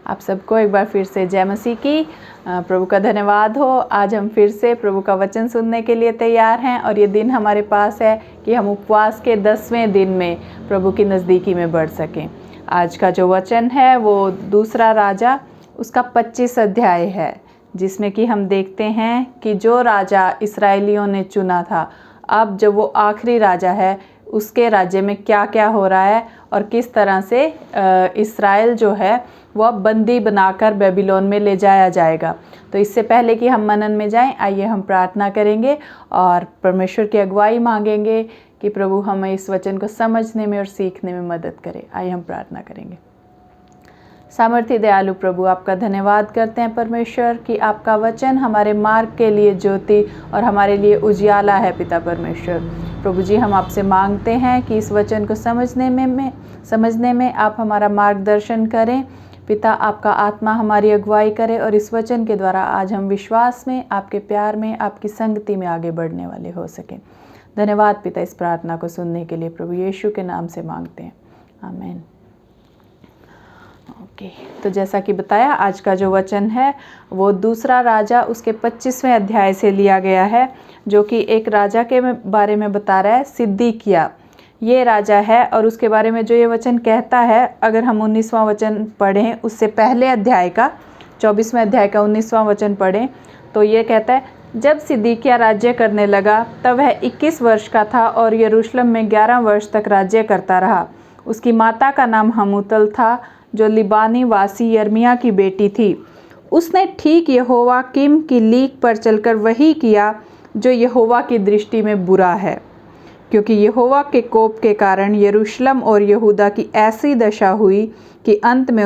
आप सबको एक बार फिर से जय मसीह की। प्रभु का धन्यवाद हो। आज हम फिर से प्रभु का वचन सुनने के लिए तैयार हैं और ये दिन हमारे पास है कि हम उपवास के 10वें दिन में प्रभु की नज़दीकी में बढ़ सकें। आज का जो वचन है वो दूसरा राजा उसका 25 अध्याय है, जिसमें कि हम देखते हैं कि जो राजा इस्राएलियों ने चुना था, अब जब वो आखिरी राजा है उसके राज्य में क्या क्या हो रहा है और किस तरह से इस्राएल जो है वो अब बंदी बनाकर बेबीलोन में ले जाया जाएगा। तो इससे पहले कि हम मनन में जाएं, आइए हम प्रार्थना करेंगे और परमेश्वर की अगुवाई मांगेंगे कि प्रभु हमें इस वचन को समझने में और सीखने में मदद करे। आइए हम प्रार्थना करेंगे। सामर्थ्य दयालु प्रभु, आपका धन्यवाद करते हैं परमेश्वर कि आपका वचन हमारे मार्ग के लिए ज्योति और हमारे लिए उजियाला है। पिता परमेश्वर, प्रभु जी, हम आपसे मांगते हैं कि इस वचन को समझने में आप हमारा मार्गदर्शन करें। पिता, आपका आत्मा हमारी अगुवाई करे और इस वचन के द्वारा आज हम विश्वास में, आपके प्यार में, आपकी संगति में आगे बढ़ने वाले हो सकें। धन्यवाद पिता इस प्रार्थना को सुनने के लिए। प्रभु यीशु के नाम से मांगते हैं, आमीन। ओके, तो जैसा कि बताया, आज का जो वचन है वो दूसरा राजा उसके 25वें अध्याय से लिया गया है, जो कि एक राजा के बारे में बता रहा है, सिद्दीकिया ये राजा है। और उसके बारे में जो ये वचन कहता है, अगर हम 19वां वचन पढ़ें, उससे पहले अध्याय का 24वें अध्याय का 19वां वचन पढ़ें, तो ये कहता है, जब सिद्दीकिया राज्य करने लगा तब वह 21 वर्ष का था और यरूशलेम में 11 वर्ष तक राज्य करता रहा। उसकी माता का नाम हमूतल था, जो लिबानी वासी यर्मिया की बेटी थी। उसने ठीक यहोवाकीम की लीक पर चलकर वही किया जो यहोवा की दृष्टि में बुरा है, क्योंकि यहोवा के कोप के कारण यरूशलेम और यहूदा की ऐसी दशा हुई कि अंत में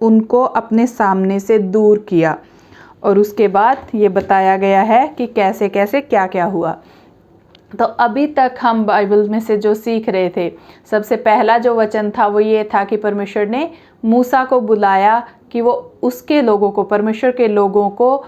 उनको अपने सामने से दूर किया। और उसके बाद ये बताया गया है कि कैसे कैसे क्या क्या हुआ। तो अभी तक हम बाइबल में से जो सीख रहे थे, सबसे पहला जो वचन था वो ये था कि परमेश्वर ने मूसा को बुलाया कि वो उसके लोगों को, परमेश्वर के लोगों को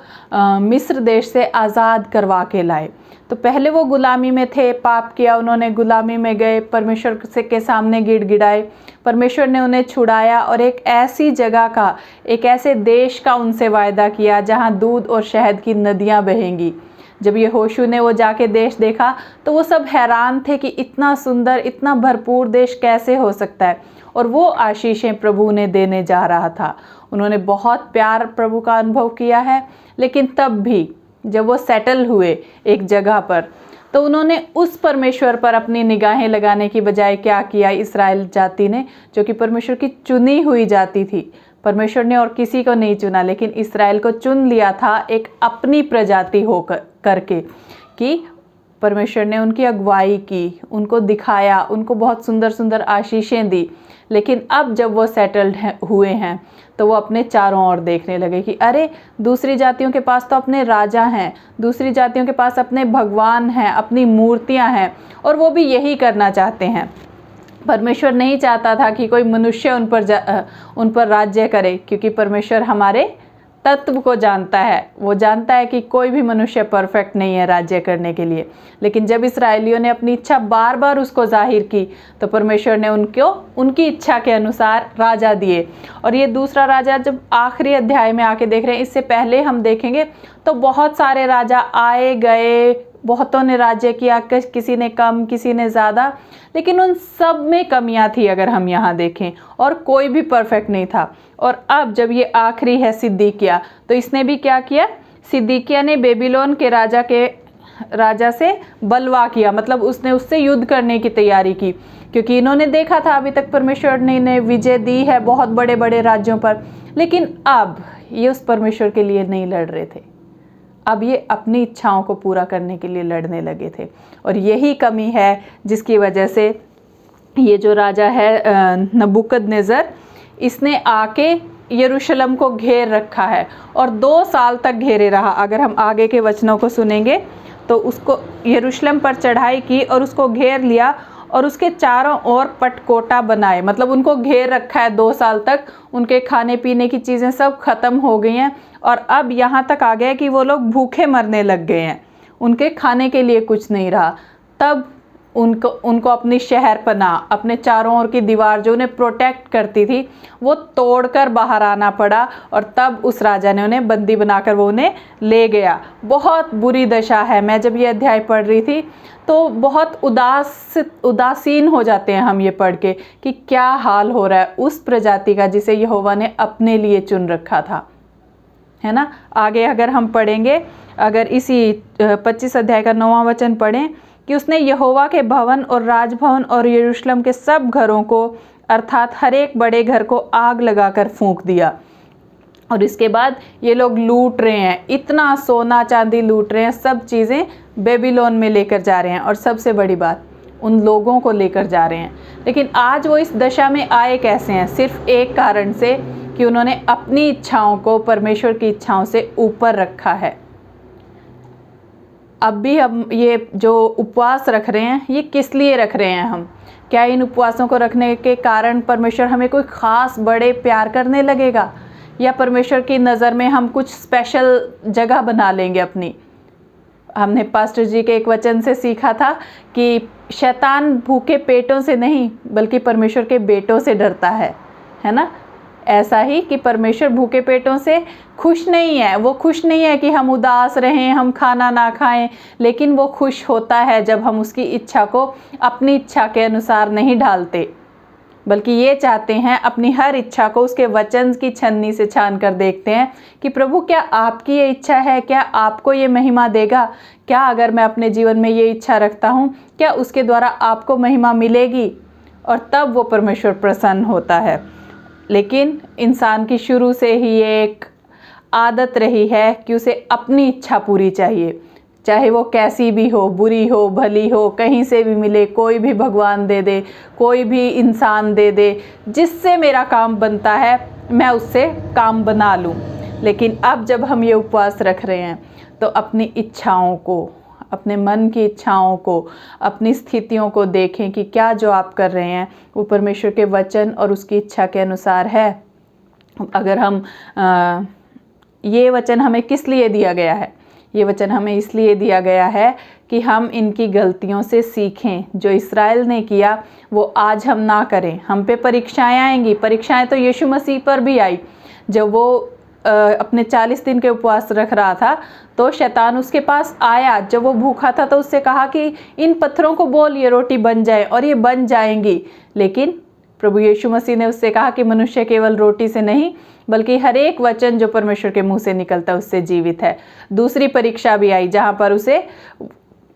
मिस्र देश से आज़ाद करवा के लाए। तो पहले वो गुलामी में थे, पाप किया उन्होंने, गुलामी में गए, परमेश्वर के सामने गिड़गिड़ाए, परमेश्वर ने उन्हें छुड़ाया और एक ऐसी जगह का, एक ऐसे देश का उनसे वायदा किया जहाँ दूध और शहद की नदियाँ बहेंगी। जब यहोशू ने वो जाके देश देखा तो वो सब हैरान थे कि इतना सुंदर, इतना भरपूर देश कैसे हो सकता है। और वो आशीषें प्रभु ने देने जा रहा था। उन्होंने बहुत प्यार प्रभु का अनुभव किया है, लेकिन तब भी जब वो सेटल हुए एक जगह पर, तो उन्होंने उस परमेश्वर पर अपनी निगाहें लगाने की बजाय क्या किया, इस्राएल जाति ने, जो कि परमेश्वर की चुनी हुई जाति थी। परमेश्वर ने और किसी को नहीं चुना, लेकिन इस्राएल को चुन लिया था एक अपनी प्रजाति हो करके, कि परमेश्वर ने उनकी अगुवाई की, उनको दिखाया, उनको बहुत सुंदर सुंदर आशीषें दी। लेकिन अब जब वो सेटल्ड हुए हैं तो वो अपने चारों ओर देखने लगे कि अरे, दूसरी जातियों के पास तो अपने राजा हैं, दूसरी जातियों के पास अपने भगवान हैं, अपनी मूर्तियां हैं, और वो भी यही करना चाहते हैं। परमेश्वर नहीं चाहता था कि कोई मनुष्य उन पर राज्य करे, क्योंकि परमेश्वर हमारे तत्व को जानता है। वो जानता है कि कोई भी मनुष्य परफेक्ट नहीं है राज्य करने के लिए। लेकिन जब इस्राएलियों ने अपनी इच्छा बार बार उसको जाहिर की, तो परमेश्वर ने उनको उनकी इच्छा के अनुसार राजा दिए। और ये दूसरा राजा जब आखिरी अध्याय में आके देख रहे हैं, इससे पहले हम देखेंगे तो बहुत सारे राजा आए गए, बहुतों ने राज्य किया, किसी ने कम, किसी ने ज़्यादा, लेकिन उन सब में कमियां थी अगर हम यहाँ देखें, और कोई भी परफेक्ट नहीं था। और अब जब ये आखिरी है सिद्दीकिया, तो इसने भी क्या किया, सिद्दीकिया ने बेबीलोन के राजा से बलवा किया, मतलब उसने उससे युद्ध करने की तैयारी की, क्योंकि इन्होंने देखा था अभी तक परमेश्वर ने विजय दी है बहुत बड़े बड़े राज्यों पर, लेकिन अब ये उस परमेश्वर के लिए नहीं लड़ रहे थे। अब ये अपनी इच्छाओं को पूरा करने के लिए लड़ने लगे थे। और यही कमी है जिसकी वजह से ये जो राजा है नबूकदनेस्सर, इसने आके यरूशलेम को घेर रखा है और 2 साल तक घेरे रहा। अगर हम आगे के वचनों को सुनेंगे तो उसको यरूशलेम पर चढ़ाई की और उसको घेर लिया और उसके चारों ओर पटकोटा बनाए, मतलब उनको घेर रखा है 2 साल तक। उनके खाने पीने की चीज़ें सब खत्म हो गई हैं और अब यहाँ तक आ गया कि वो लोग भूखे मरने लग गए हैं, उनके खाने के लिए कुछ नहीं रहा। तब उनको अपनी शहरपनाह, अपने चारों ओर की दीवार जो उन्हें प्रोटेक्ट करती थी, वो तोड़कर बाहर आना पड़ा और तब उस राजा ने उन्हें बंदी बनाकर वो उन्हें ले गया। बहुत बुरी दशा है। मैं जब ये अध्याय पढ़ रही थी तो बहुत उदासीन हो जाते हैं हम ये पढ़ के कि क्या हाल हो रहा है उस प्रजाति का जिसे यहोवा ने अपने लिए चुन रखा था, है ना। आगे अगर हम पढ़ेंगे, अगर इसी 25 अध्याय का 9वां वचन पढ़ें कि उसने यहोवा के भवन और राजभवन और यरूशलेम के सब घरों को अर्थात हर एक बड़े घर को आग लगाकर फूंक दिया। और इसके बाद ये लोग लूट रहे हैं, इतना सोना चांदी लूट रहे हैं, सब चीज़ें बेबीलोन में लेकर जा रहे हैं और सबसे बड़ी बात उन लोगों को लेकर जा रहे हैं। लेकिन आज वो इस दशा में आए कैसे हैं? सिर्फ एक कारण से कि उन्होंने अपनी इच्छाओं को परमेश्वर की इच्छाओं से ऊपर रखा है। अब भी हम ये जो उपवास रख रहे हैं, ये किस लिए रख रहे हैं हम? क्या इन उपवासों को रखने के कारण परमेश्वर हमें कोई ख़ास बड़े प्यार करने लगेगा, या परमेश्वर की नज़र में हम कुछ स्पेशल जगह बना लेंगे अपनी? हमने पास्टर जी के एक वचन से सीखा था कि शैतान भूखे पेटों से नहीं बल्कि परमेश्वर के बेटों से डरता है ना। ऐसा ही कि परमेश्वर भूखे पेटों से खुश नहीं है। वो खुश नहीं है कि हम उदास रहें, हम खाना ना खाएं, लेकिन वो खुश होता है जब हम उसकी इच्छा को अपनी इच्छा के अनुसार नहीं ढालते, बल्कि ये चाहते हैं अपनी हर इच्छा को उसके वचन की छन्नी से छान कर देखते हैं कि प्रभु क्या आपकी ये इच्छा है? क्या आपको ये महिमा देगा? क्या अगर मैं अपने जीवन में ये इच्छा रखता हूँ, क्या उसके द्वारा आपको महिमा मिलेगी? और तब वो परमेश्वर प्रसन्न होता है। लेकिन इंसान की शुरू से ही एक आदत रही है कि उसे अपनी इच्छा पूरी चाहिए, चाहे वो कैसी भी हो, बुरी हो, भली हो, कहीं से भी मिले, कोई भी भगवान दे दे, कोई भी इंसान दे दे, जिससे मेरा काम बनता है मैं उससे काम बना लूँ। लेकिन अब जब हम ये उपवास रख रहे हैं तो अपनी इच्छाओं को, अपने मन की इच्छाओं को, अपनी स्थितियों को देखें कि क्या जो आप कर रहे हैं वो परमेश्वर के वचन और उसकी इच्छा के अनुसार है। अगर हम ये वचन हमें किस लिए दिया गया है? ये वचन हमें इसलिए दिया गया है कि हम इनकी गलतियों से सीखें। जो इस्राएल ने किया वो आज हम ना करें। हम पे परीक्षाएं आएंगी। परीक्षाएं तो यीशु मसीह पर भी आई। जब वो अपने 40 दिन के उपवास रख रहा था तो शैतान उसके पास आया। जब वो भूखा था तो उससे कहा कि इन पत्थरों को बोल ये रोटी बन जाए, और ये बन जाएंगी। लेकिन प्रभु यीशु मसीह ने उससे कहा कि मनुष्य केवल रोटी से नहीं बल्कि हर एक वचन जो परमेश्वर के मुंह से निकलता है उससे जीवित है। दूसरी परीक्षा भी आई जहाँ पर उसे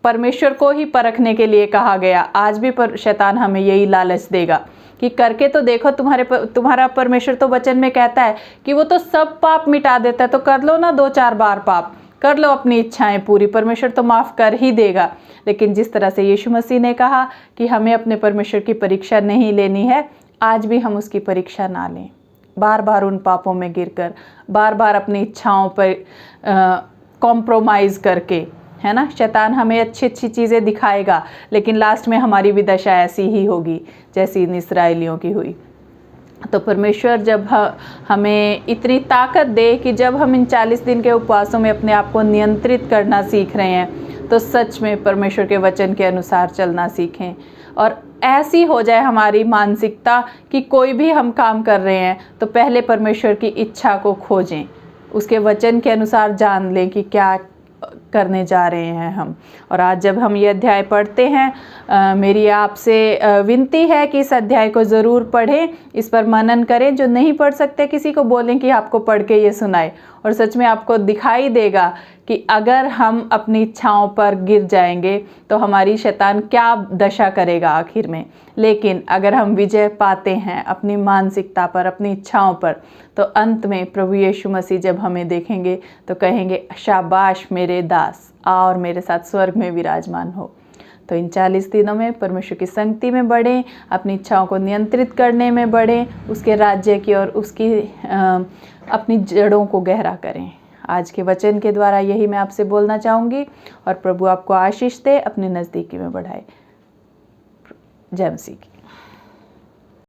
परमेश्वर को ही परखने के लिए कहा गया। आज भी शैतान हमें यही लालच देगा कि करके तो देखो, तुम्हारा परमेश्वर तो वचन में कहता है कि वो तो सब पाप मिटा देता है, तो कर लो ना 2-4 बार पाप, कर लो अपनी इच्छाएं पूरी, परमेश्वर तो माफ़ कर ही देगा। लेकिन जिस तरह से यीशु मसीह ने कहा कि हमें अपने परमेश्वर की परीक्षा नहीं लेनी है, आज भी हम उसकी परीक्षा ना लें। बार बार उन पापों में गिरकर, बार बार अपनी इच्छाओं पर कॉम्प्रोमाइज़ करके, है ना। शैतान हमें अच्छी अच्छी चीज़ें दिखाएगा लेकिन लास्ट में हमारी भी दशा ऐसी ही होगी जैसी इन इस्राएलियों की हुई। तो परमेश्वर जब हमें इतनी ताकत दे कि जब हम इन 40 दिन के उपवासों में अपने आप को नियंत्रित करना सीख रहे हैं तो सच में परमेश्वर के वचन के अनुसार चलना सीखें, और ऐसी हो जाए हमारी मानसिकता कि कोई भी हम काम कर रहे हैं तो पहले परमेश्वर की इच्छा को खोजें, उसके वचन के अनुसार जान लें कि क्या करने जा रहे हैं हम। और आज जब हम ये अध्याय पढ़ते हैं, मेरी आपसे विनती है कि इस अध्याय को ज़रूर पढ़ें, इस पर मनन करें। जो नहीं पढ़ सकते किसी को बोलें कि आपको पढ़ के ये सुनाए, और सच में आपको दिखाई देगा कि अगर हम अपनी इच्छाओं पर गिर जाएंगे तो हमारी शैतान क्या दशा करेगा आखिर में। लेकिन अगर हम विजय पाते हैं अपनी मानसिकता पर, अपनी इच्छाओं पर, तो अंत में प्रभु यीशु मसीह जब हमें देखेंगे तो कहेंगे शाबाश मेरे दास, आ और मेरे साथ स्वर्ग में विराजमान हो। तो इन 40 दिनों में परमेश्वर की संगति में बढ़ें, अपनी इच्छाओं को नियंत्रित करने में बढ़ें, उसके राज्य की और उसकी अपनी जड़ों को गहरा करें। आज के वचन के द्वारा यही मैं आपसे बोलना चाहूँगी, और प्रभु आपको आशीष दे, अपने नज़दीकी में बढ़ाए। जय मसीह की।